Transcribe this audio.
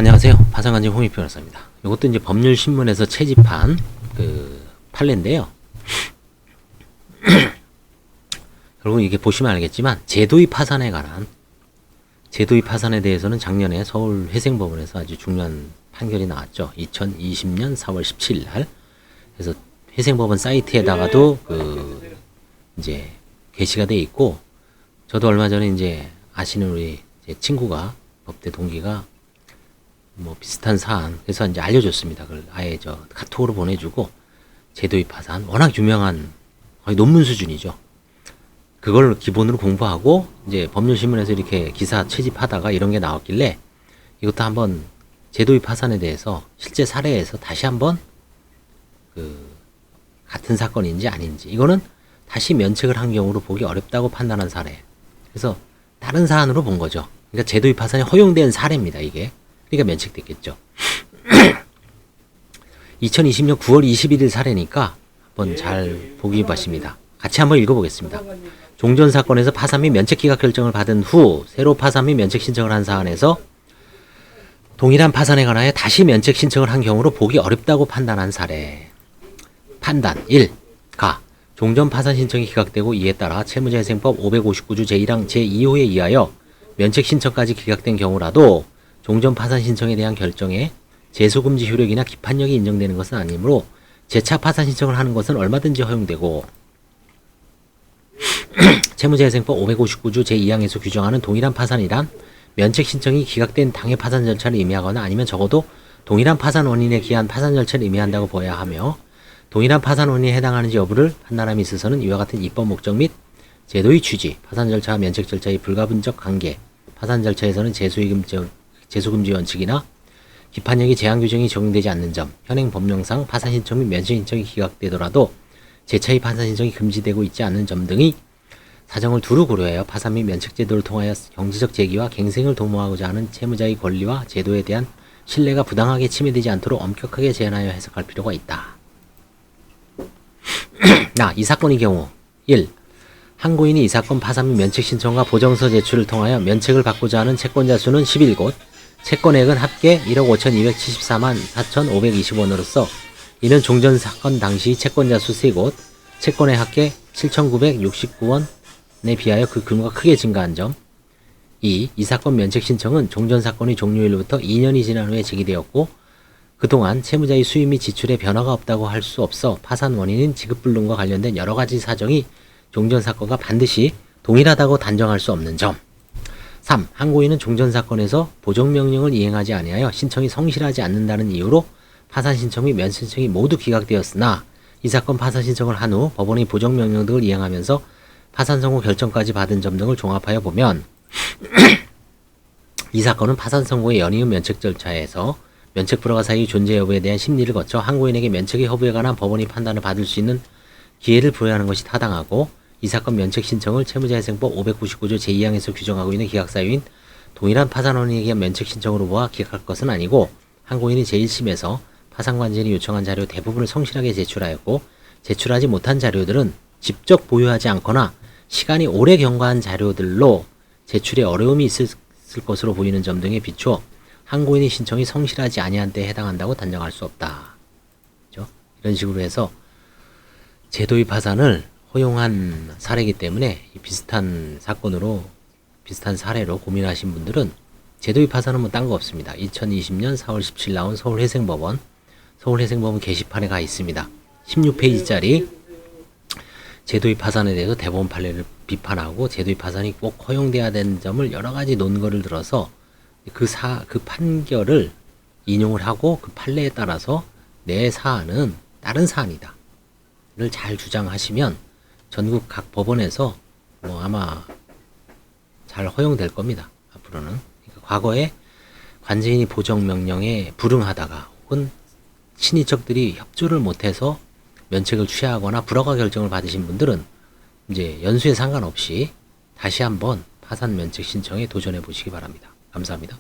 안녕하세요. 파산관진 홍익 변호사입니다. 이것도 이제 법률신문에서 채집한 판례인데요. 여러분 이게 보시면 알겠지만 제도의 파산에 관한 제도의 파산에 대해서는 작년에 서울회생법원에서 아주 중요한 판결이 나왔죠. 2020년 4월 17일 날. 그래서 회생법원 사이트에다가도 이제 게시가 돼 있고, 저도 얼마 전에 이제 아시는 우리 제 친구가 법대 동기가 뭐 비슷한 사안 그래서 이제 알려줬습니다. 그걸 아예 저 카톡으로 보내주고, 제도의 파산 워낙 유명한 거의 논문 수준이죠. 그걸 기본으로 공부하고 이제 법률신문에서 이렇게 기사 채집하다가 이런 게 나왔길래 이것도 한번 제도의 파산에 대해서 실제 사례에서 다시 한번 같은 사건인지 아닌지, 이거는 다시 면책을 한 경우로 보기 어렵다고 판단한 사례. 그래서 다른 사안으로 본 거죠. 그러니까 제도의 파산이 허용된 사례입니다. 이게. 그러니까 면책됐겠죠. 2020년 9월 21일 사례니까 한번 잘 보기 바랍니다. 같이 한번 읽어보겠습니다. 종전 사건에서 파산 및 면책 기각 결정을 받은 후 새로 파산 및 면책 신청을 한 사안에서 동일한 파산에 관하여 다시 면책 신청을 한 경우로 보기 어렵다고 판단한 사례. 판단 1. 가. 종전 파산 신청이 기각되고 이에 따라 채무자회생법 559조 제1항 제2호에 의하여 면책 신청까지 기각된 경우라도 종전 파산 신청에 대한 결정에 제소금지 효력이나 기판력이 인정되는 것은 아니므로 재차 파산 신청을 하는 것은 얼마든지 허용되고, 채무자회생법 559조 제2항에서 규정하는 동일한 파산이란 면책 신청이 기각된 당해 파산 절차를 의미하거나 아니면 적어도 동일한 파산 원인에 기한 파산 절차를 의미한다고 보아야 하며, 동일한 파산 원인에 해당하는지 여부를 판단함에 있어서는 이와 같은 입법 목적 및 제도의 취지, 파산 절차와 면책 절차의 불가분적 관계, 파산 절차에서는 제소금지 원칙이나 기판력이 제한 규정이 적용되지 않는 점, 현행 법령상 파산 신청 및 면책 신청이 기각되더라도 재차의 파산 신청이 금지되고 있지 않은 점 등의 사정을 두루 고려하여 파산 및 면책 제도를 통하여 경제적 재기와 갱생을 도모하고자 하는 채무자의 권리와 제도에 대한 신뢰가 부당하게 침해되지 않도록 엄격하게 제한하여 해석할 필요가 있다. 이 사건의 경우 1. 항고인이 이 사건 파산 및 면책 신청과 보정서 제출을 통하여 면책을 받고자 하는 채권자 수는 11곳, 채권액은 합계 1억 5,274만 4,520원으로서 이는 종전 사건 당시 채권자 수 3곳, 채권의 합계 7,969원에 비하여 그 규모가 크게 증가한 점. 2. 이 사건 면책 신청은 종전 사건의 종료일로부터 2년이 지난 후에 제기되었고 그동안 채무자의 수입 및 지출에 변화가 없다고 할 수 없어 파산 원인인 지급불능과 관련된 여러 가지 사정이 종전 사건과 반드시 동일하다고 단정할 수 없는 점. 3. 항고인은 종전 사건에서 보정명령을 이행하지 아니하여 신청이 성실하지 않는다는 이유로 파산 신청 및 면책 신청이 모두 기각되었으나 이 사건 파산 신청을 한 후 법원의 보정명령 등을 이행하면서 파산 선고 결정까지 받은 점 등을 종합하여 보면 이 사건은 파산 선고의 연이은 면책 절차에서 면책 불허가 사유의 존재 여부에 대한 심리를 거쳐 항고인에게 면책의 허브에 관한 법원의 판단을 받을 수 있는 기회를 부여하는 것이 타당하고, 이 사건 면책 신청을 채무자회생법 599조 제2항에서 규정하고 있는 기각사유인 동일한 파산 원인에 의한 면책 신청으로 보아 기각할 것은 아니고, 항고인이 제1심에서 파산관진이 요청한 자료 대부분을 성실하게 제출하였고 제출하지 못한 자료들은 직접 보유하지 않거나 시간이 오래 경과한 자료들로 제출에 어려움이 있을 것으로 보이는 점 등에 비추어 항고인의 신청이 성실하지 아니한 때에 해당한다고 단정할 수 없다. 그렇죠? 이런 식으로 해서 제도의 파산을 허용한 사례이기 때문에 비슷한 사건으로 비슷한 사례로 고민하신 분들은 제도의 파산은 뭐 딴 거 없습니다. 2020년 4월 17일 나온 서울회생법원 게시판에 가 있습니다. 16페이지짜리 제도의 파산에 대해서 대법원 판례를 비판하고 제도의 파산이 꼭 허용돼야 되는 점을 여러 가지 논거를 들어서 그 판결을 인용을 하고 그 판례에 따라서 내 사안은 다른 사안이다 를 잘 주장하시면 전국 각 법원에서 뭐 아마 잘 허용될 겁니다. 앞으로는. 그러니까 과거에 관제인이 보정명령에 불응하다가 혹은 친인척들이 협조를 못해서 면책을 취하거나 불허가 결정을 받으신 분들은 이제 연수에 상관없이 다시 한번 파산 면책 신청에 도전해 보시기 바랍니다. 감사합니다.